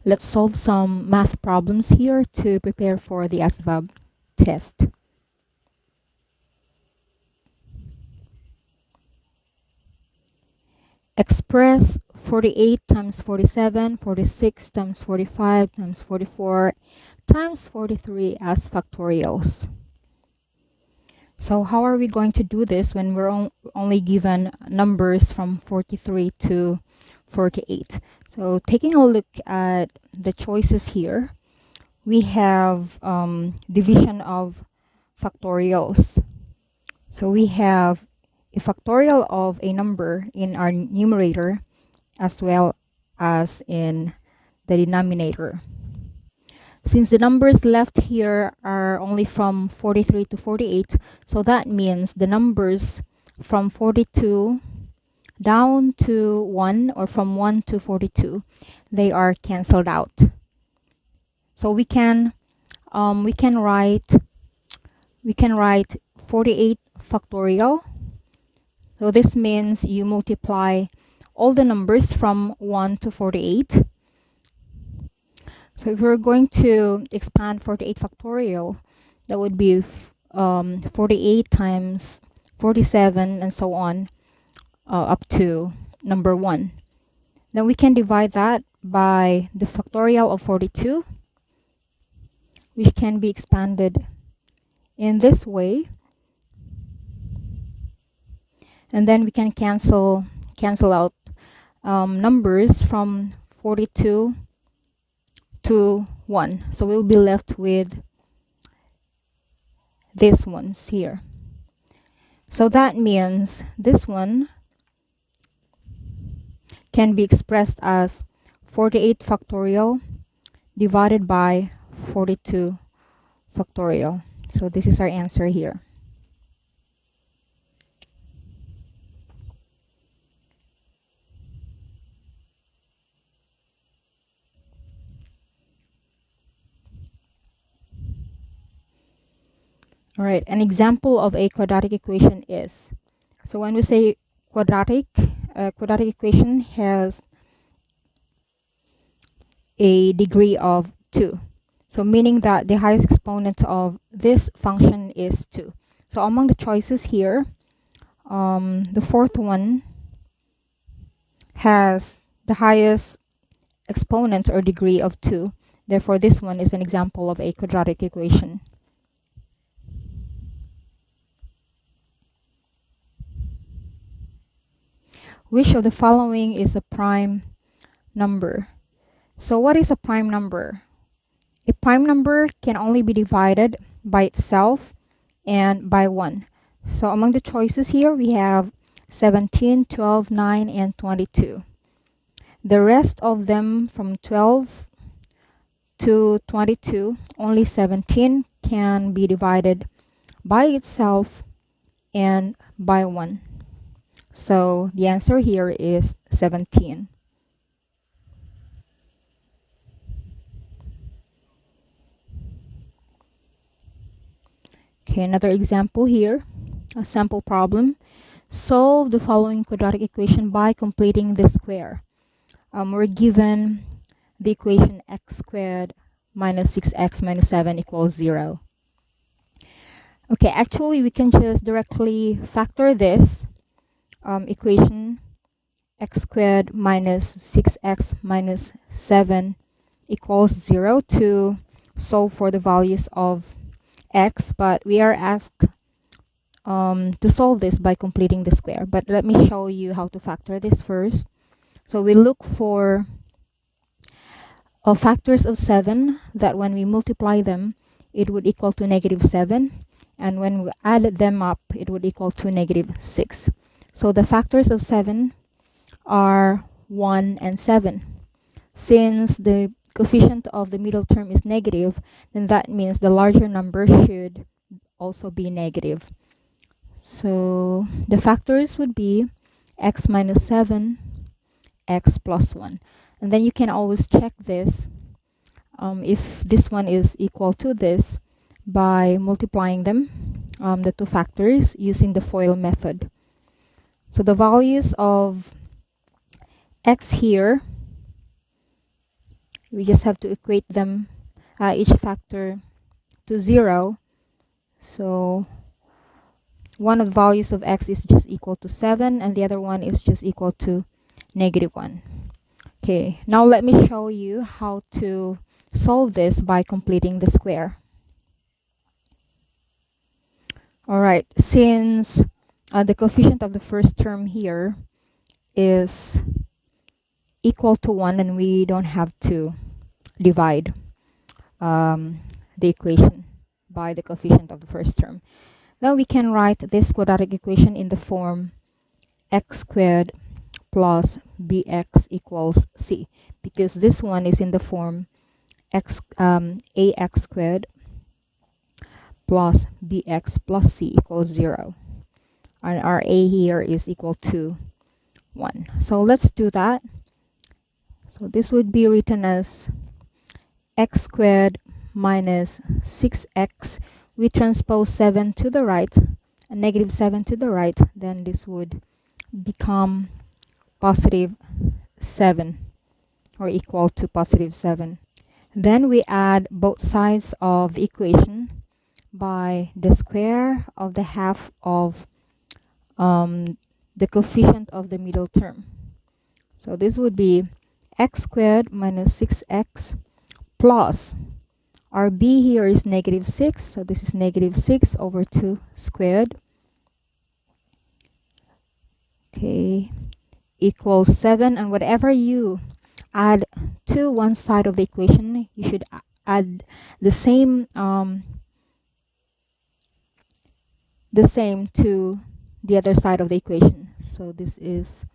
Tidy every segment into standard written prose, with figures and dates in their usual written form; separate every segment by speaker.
Speaker 1: Let's solve some math problems here to prepare for the ASVAB test. Express 48 times 47, 46 times 45 times 44 times 43 as factorials. So how are we going to do this when we're only given numbers from 43 to 48? So taking a look at the choices here, we have division of factorials. So we have a factorial of a number in our numerator as well as in the denominator. Since the numbers left here are only from 43 to 48, so that means the numbers from 42 down to 1 or from 1 to 42, they are cancelled out. So we can write 48 factorial. So this means you multiply all the numbers from 1 to 48. So if we're going to expand 48 factorial, that would be 48 times 47 and so on up to number 1. Then we can divide that by the factorial of 42, which can be expanded in this way. And then we can cancel out numbers from 42 to 1. So we'll be left with these ones here. So that means this one can be expressed as 48 factorial divided by 42 factorial. So this is our answer here. All right, an example of a quadratic equation is, so when we say quadratic equation has a degree of 2. So meaning that the highest exponent of this function is 2. So among the choices here, the fourth one has the highest exponent or degree of 2. Therefore, this one is an example of a quadratic equation. Which of the following is a prime number? So what is a prime number? A prime number can only be divided by itself and by 1. So among the choices here, we have 17, 12, 9, and 22. The rest of them from 12 to 22, only 17 can be divided by itself and by 1. So the answer here is 17. Okay, another example here, a sample problem. Solve the following quadratic equation by completing the square. We're given the equation x squared minus 6x minus 7 equals 0. Okay, actually we can just directly factor this equation x squared minus 6x minus 7 equals 0 to solve for the values of x, but we are asked to solve this by completing the square. But let me show you how to factor this first. So we look for factors of 7 that when we multiply them, it would equal to -7. And when we add them up, it would equal to -6. So the factors of 7 are 1 and 7. Since the coefficient of the middle term is negative, then that means the larger number should also be negative. So the factors would be x minus 7, x plus 1. And then you can always check this if this one is equal to this by multiplying them, the two factors, using the FOIL method. So the values of x here We just have to equate them, each factor to 0. So one of the values of x is just equal to 7 and the other one is just equal to -1. Okay, now let me show you how to solve this by completing the square. Alright, since the coefficient of the first term here is equal to 1 and we don't have to divide the equation by the coefficient of the first term. Now we can write this quadratic equation in the form x squared plus bx equals c, because this one is in the form ax squared plus bx plus c equals 0, and our a here is equal to 1. So let's do that. So this would be written as x squared minus 6x. We transpose 7 to the right and -7 to the right, then this would become positive 7 or equal to positive 7. Then we add both sides of the equation by the square of the half of the coefficient of the middle term. So this would be x squared minus 6x plus our b here is -6, so this is -6 over 2 squared. Okay, equals 7, and whatever you add to one side of the equation, you should add the same to the other side of the equation. So this is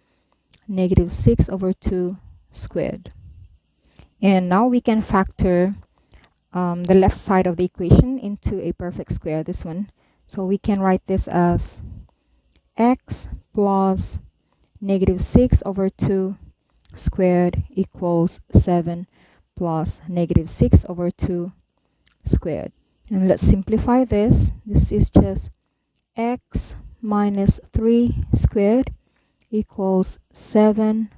Speaker 1: -6 over 2 squared. And now we can factor the left side of the equation into a perfect square, this one. So we can write this as x plus -6 over 2 squared equals 7 plus -6 over 2 squared. And let's simplify this. This is just x minus 3 squared equals 7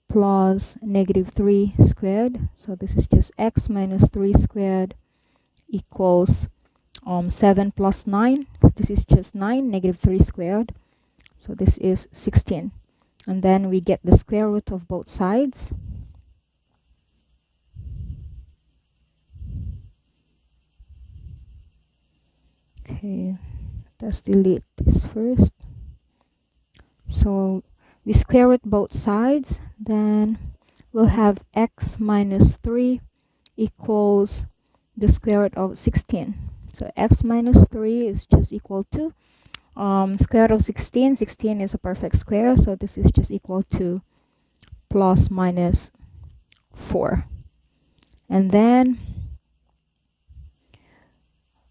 Speaker 1: plus -3 squared. So this is just x minus 3 squared equals 7 plus 9. This is just 9, -3 squared. So this is 16. And then we get the square root of both sides. Okay, let's delete this first. So we square root both sides, then we'll have x minus 3 equals the square root of 16. So x minus 3 is just equal to square root of 16. 16 is a perfect square, so this is just equal to plus minus 4. And then,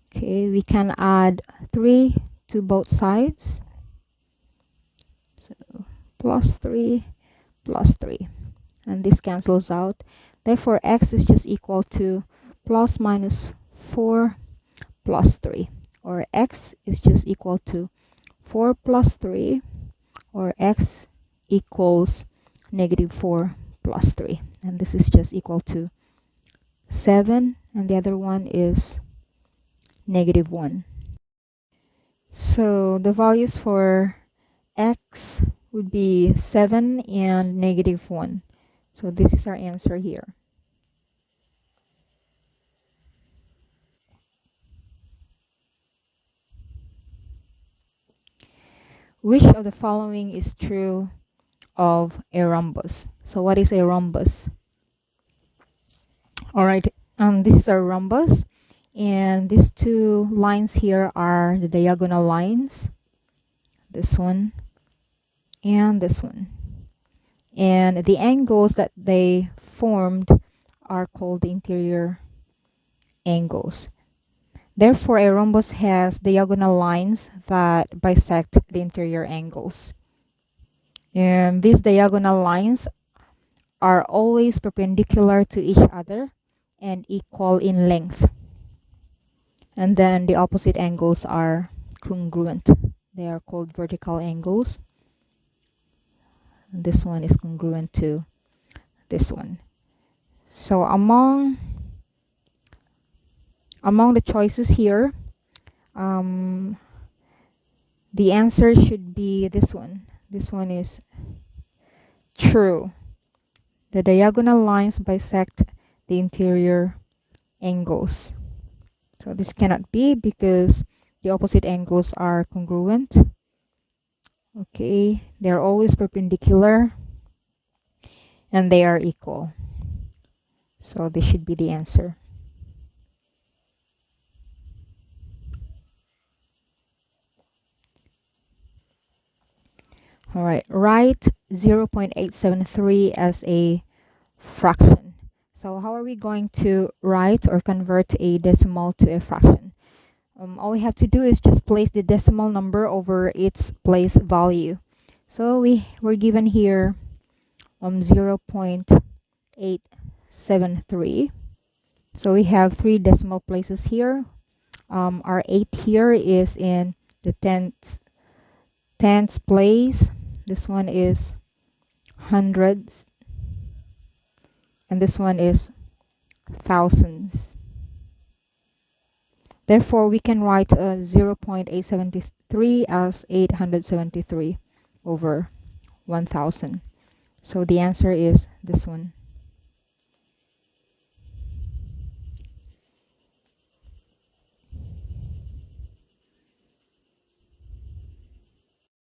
Speaker 1: okay, we can add 3 to both sides. So plus 3 plus 3. And this cancels out. Therefore, x is just equal to plus minus 4 plus 3. Or x is just equal to 4 plus 3, or x equals -4 plus 3. And this is just equal to 7, and the other one is -1. So the values for x would be 7 and -1. So this is our answer here. Which of the following is true of a rhombus? So what is a rhombus? All right, this is our rhombus, and these two lines here are the diagonal lines, this one and this one. And the angles that they formed are called the interior angles. Therefore, a rhombus has diagonal lines that bisect the interior angles. And these diagonal lines are always perpendicular to each other and equal in length. And then the opposite angles are congruent. They are called vertical angles. And this one is congruent to this one. So among the choices here, the answer should be this one. This one is true. The diagonal lines bisect the interior angles. So this cannot be because the opposite angles are congruent. Okay, they're always perpendicular and they are equal. So this should be the answer. All right, write 0.873 as a fraction. So how are we going to write or convert a decimal to a fraction? All we have to do is just place the decimal number over its place value. So we're given here 0.873. So we have 3 decimal places here. Our 8 here is in the tenths place. This one is hundreds, and this one is thousands. Therefore, we can write 0.873 as 873 over 1000. So the answer is this one.